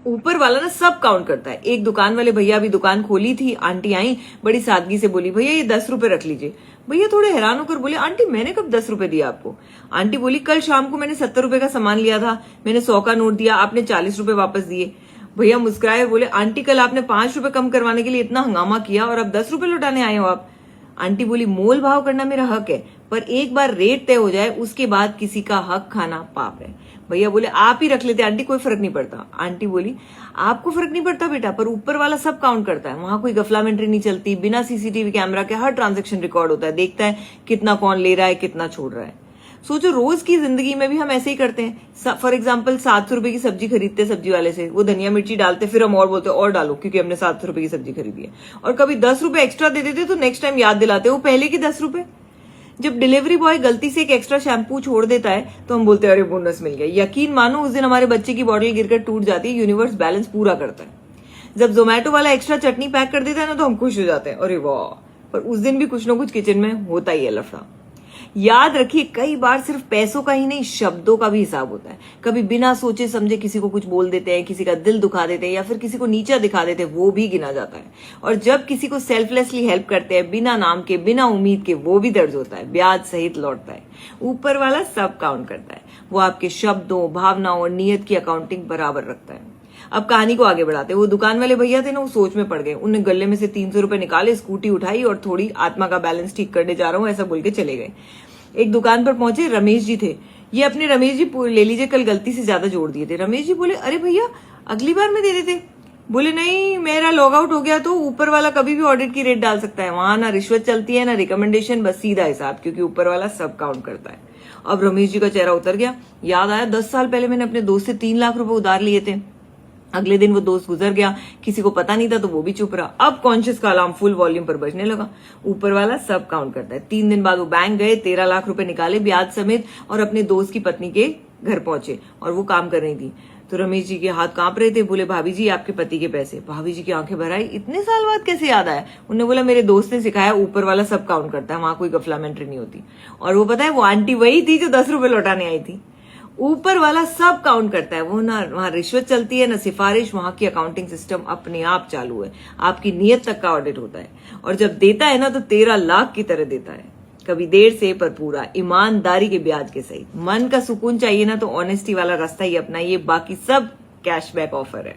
ऊपर वाला ना सब काउंट करता है। एक दुकान वाले भैया अभी दुकान खोली थी, आंटी आई, बड़ी सादगी से बोली, भैया ये 10 रुपए रख लीजिए। भैया थोड़े हैरान होकर बोले, आंटी मैंने कब 10 रुपए दिया आपको? आंटी बोली, कल शाम को मैंने 70 रुपए का सामान लिया था, मैंने 100 का नोट दिया, आपने 40 रुपए वापस दिए। भैया मुस्कुराए बोले, आंटी कल आपने 5 रुपए कम करवाने के लिए इतना हंगामा किया और अब 10 रुपए लौटाने आए हो आप। आंटी बोली, मोल भाव करना मेरा हक है, पर एक बार रेट तय हो जाए उसके बाद किसी का हक खाना पाप है। भैया बोले, आप ही रख लेते आंटी, कोई फर्क नहीं पड़ता। आंटी बोली, आपको फर्क नहीं पड़ता बेटा, पर ऊपर वाला सब काउंट करता है, वहां कोई गफलामेंट्री नहीं चलती, बिना सीसीटीवी कैमरा के हर ट्रांजैक्शन रिकॉर्ड होता है, देखता है कितना कौन ले रहा है, कितना छोड़ रहा है। सोचो रोज की जिंदगी में भी हम ऐसे ही करते हैं। फॉर एग्जाम्पल 700 रुपए की सब्जी खरीदते सब्जी वाले से, वो धनिया मिर्ची डालते, फिर हम और बोलते और डालो क्योंकि हमने 700 रुपए की सब्जी खरीदी है। और कभी 10 रुपए एक्स्ट्रा दे देते तो नेक्स्ट टाइम याद दिलाते वो पहले की 10 रुपए। जब डिलीवरी बॉय गलती से एक एक्स्ट्रा शैम्पू छोड़ देता है तो हम बोलते हैं अरे बोनस मिल गया। यकीन मानो उस दिन हमारे बच्चे की बॉटल गिरकर टूट जाती है, यूनिवर्स बैलेंस पूरा करता है। जब जोमेटो वाला एक्स्ट्रा चटनी पैक कर देता है ना तो हम खुश हो जाते हैं, अरे वाह। पर उस दिन भी कुछ ना कुछ किचन में होता ही है लफड़ा। याद रखिए, कई बार सिर्फ पैसों का ही नहीं, शब्दों का भी हिसाब होता है। कभी बिना सोचे समझे किसी को कुछ बोल देते हैं, किसी का दिल दुखा देते हैं या फिर किसी को नीचा दिखा देते हैं, वो भी गिना जाता है। और जब किसी को सेल्फलेसली हेल्प करते हैं, बिना नाम के, बिना उम्मीद के, वो भी दर्ज होता है, ब्याज सहित लौटता है। ऊपर वाला सब काउंट करता है, वो आपके शब्दों, भावनाओं और नीयत की अकाउंटिंग बराबर रखता है। अब कहानी को आगे बढ़ाते, वो दुकान वाले भैया थे ना, वो सोच में पड़ गए। उन्हें गले में से 300 रुपए निकाले, स्कूटी उठाई और थोड़ी आत्मा का बैलेंस ठीक करने जा रहा हूं ऐसा बोल के चले गए। एक दुकान पर पहुंचे, रमेश जी थे। ये अपने रमेश जी ले लीजिए, कल गलती से ज्यादा जोड़ दिए थे। रमेश जी बोले, अरे भैया अगली बार में दे देते। बोले, नहीं मेरा लॉग आउट हो गया तो ऊपर वाला कभी भी ऑडिट की रेट डाल सकता है, वहां ना रिश्वत चलती है ना रिकमेंडेशन, बस सीधा हिसाब, क्योंकि ऊपर वाला सब काउंट करता है। अब रमेश जी का चेहरा उतर गया, याद आया 10 साल पहले मैंने अपने दोस्त से 3 लाख रुपए उधार लिए थे। अगले दिन वो दोस्त गुजर गया, किसी को पता नहीं था तो वो भी चुप रहा। अब कॉन्शियस का अलार्म फुल वॉल्यूम पर बजने लगा। ऊपर वाला सब काउंट करता है। 3 दिन बाद वो बैंक गए, 13 लाख रुपए निकाले ब्याज समेत और अपने दोस्त की पत्नी के घर पहुंचे और वो काम कर रही थी। तो रमेश जी के हाथ कांप रहे थे। बोले, भाभी जी आपके पति के पैसे। भाभी जी की आंखें भर आई, इतने साल बाद कैसे याद आया? उन्होंने बोला, मेरे दोस्त ने सिखाया, ऊपर वाला सब काउंट करता है, वहां कोई गफलामेंट्री नहीं होती। और वो पता है, वो आंटी वही थी जो 10 रुपए लौटाने आई थी। ऊपर वाला सब काउंट करता है, वो ना वहां रिश्वत चलती है ना सिफारिश, वहां की अकाउंटिंग सिस्टम अपने आप चालू है। आपकी नीयत तक का ऑडिट होता है और जब देता है ना तो 13 लाख की तरह देता है, कभी देर से पर पूरा, ईमानदारी के ब्याज के सही। मन का सुकून चाहिए ना तो ऑनेस्टी वाला रास्ता ही अपनाइए, बाकी सब कैशबैक ऑफर है।